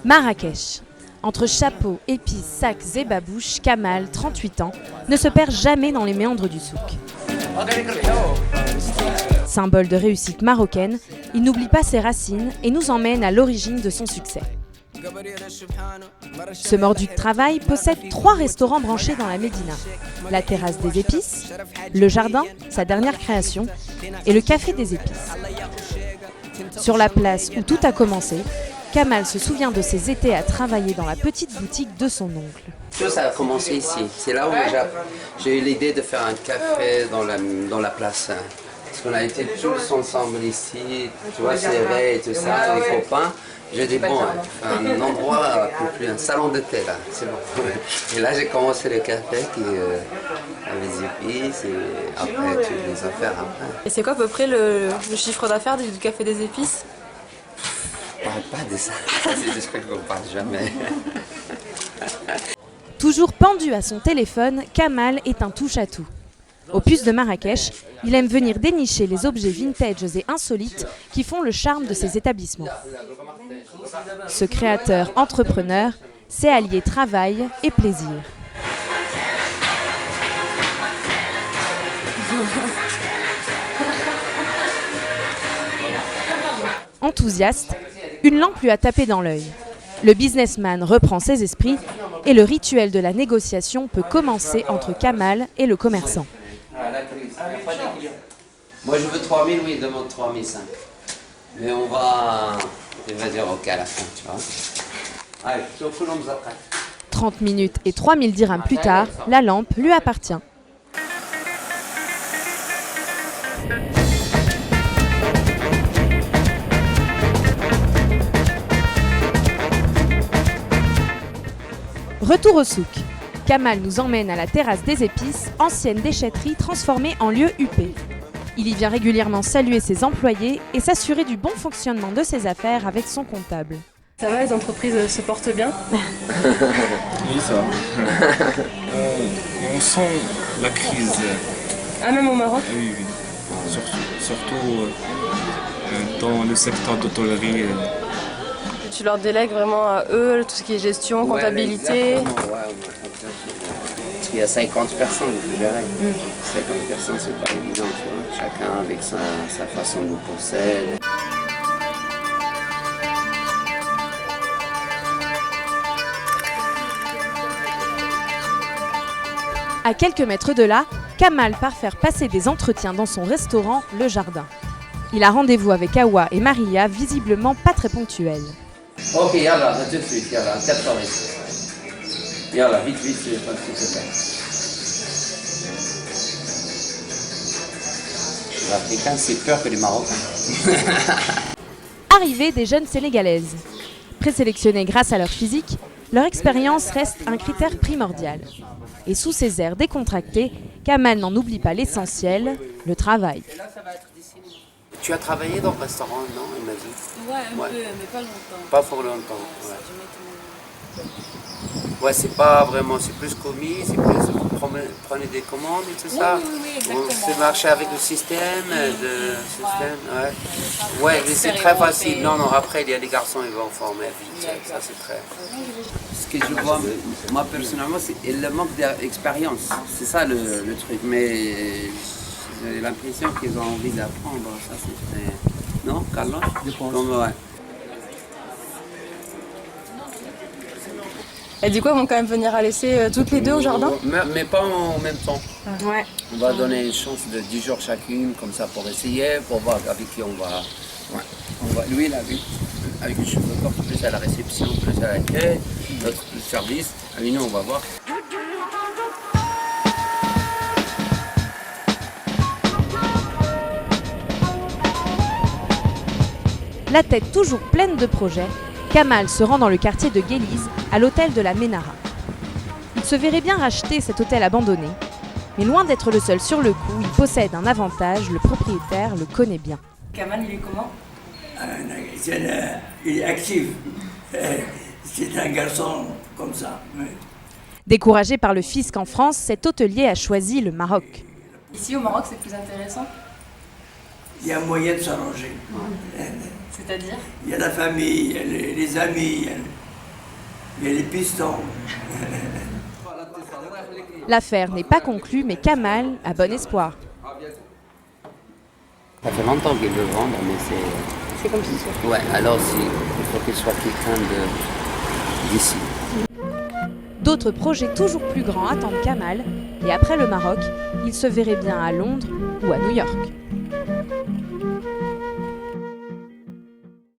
Marrakech. Entre chapeaux, épices, sacs et babouches, Kamal, 38 ans, ne se perd jamais dans les méandres du souk. Symbole de réussite marocaine, il n'oublie pas ses racines et nous emmène à l'origine de son succès. Ce mordu de travail possède 3 restaurants branchés dans la Médina. La terrasse des épices, le jardin, sa dernière création, et le café des épices. Sur la place où tout a commencé, Kamal se souvient de ses étés à travailler dans la petite boutique de son oncle. Tout ça a commencé ici. C'est là où j'ai eu l'idée de faire un café dans la place. Parce qu'on a été tous ensemble ici, tu vois, serrés et tout ça, les copains. J'ai dit, bon, un endroit, plus un salon de thé, là, c'est bon. Et là, j'ai commencé le café qui avait des épices et après, toutes les affaires après. Et c'est quoi à peu près le chiffre d'affaires du café des épices? On parle pas de ça, c'est des trucs qu'on ne parle jamais. Toujours pendu à son téléphone, Kamal est un touche-à-tout. Au Puce de Marrakech, il aime venir dénicher les objets vintage et insolites qui font le charme de ses établissements. Ce créateur entrepreneur sait allier travail et plaisir. Enthousiaste, une lampe lui a tapé dans l'œil. Le businessman reprend ses esprits et le rituel de la négociation peut commencer entre Kamal et le commerçant. Moi je veux 3000, oui, il demande 3005. Mais il va dire ok à la fin, tu vois. Allez, surtout l'homme après. 30 minutes et 3000 dirhams plus tard, la lampe lui appartient. Retour au souk. Kamal nous emmène à la terrasse des épices, ancienne déchetterie transformée en lieu huppé. Il y vient régulièrement saluer ses employés et s'assurer du bon fonctionnement de ses affaires avec son comptable. Ça va, les entreprises se portent bien? Oui, ça va. On sent la crise. Ah, même au Maroc? Oui, oui. Surtout dans le secteur d'hôtellerie. Tu leur délègues vraiment à eux, tout ce qui est gestion, comptabilité? Parce qu'il y a 50 personnes, vous verrez. 50 personnes, c'est pas évident, tu vois. Chacun avec sa façon de procéder. À quelques mètres de là, Kamal part faire passer des entretiens dans son restaurant Le Jardin. Il a rendez-vous avec Awa et Maria, visiblement pas très ponctuels. Ok, yallah, tout de suite, yallah, 4h. Yallah, vite, c'est pas ce qui se passe. Les Africains, c'est peur que les Marocains. Arrivée des jeunes Sénégalaises. Présélectionnées grâce à leur physique, leur expérience reste un critère primordial. Et sous ses airs décontractés, Kamal n'en oublie pas l'essentiel, le travail. Tu as travaillé dans le restaurant, non? Il m'a dit. Ouais, un peu, mais pas longtemps. Pas pour longtemps. Ouais, c'est pas vraiment, c'est plus commis, c'est plus vous prenez des commandes et tout ça. Oui, exactement. C'est marcher avec le système, ouais, mais c'est très facile. Non, après il y a des garçons, ils vont former vite. Ça c'est très. Ce que je vois, moi personnellement, c'est le manque d'expérience. C'est ça le truc. Mais j'ai l'impression qu'ils ont envie d'apprendre. Ça c'est très. Non, Carlos? Je pense. Ouais. Et du coup, ils vont quand même venir à laisser toutes les deux au jardin? Mais pas en même temps. Ouais. On va donner une chance de 10 jours chacune, comme ça, pour essayer, pour voir avec qui on va. Ouais. Lui, il a vu, avec les cheveux courts, plus à la réception, plus à l'accueil, d'autres plus service. Avec nous, on va voir. La tête toujours pleine de projets, Kamal se rend dans le quartier de Guélise, à l'hôtel de la Ménara. Il se verrait bien racheter cet hôtel abandonné, mais loin d'être le seul sur le coup, il possède un avantage, le propriétaire le connaît bien. Kamal, il est comment? Il est actif. C'est un garçon comme ça. Découragé par le fisc en France, cet hôtelier a choisi le Maroc. Ici au Maroc, c'est plus intéressant? il y a moyen de s'arranger. C'est-à-dire? Il y a la famille, il y a les amis, il y a les pistons. L'affaire n'est pas conclue, mais Kamal a bon espoir. Ça fait longtemps qu'il veut vendre, mais C'est compliqué. ouais, alors il faut qu'il soit quelqu'un d'ici. D'autres projets toujours plus grands attendent Kamal, et après le Maroc, il se verrait bien à Londres ou à New York.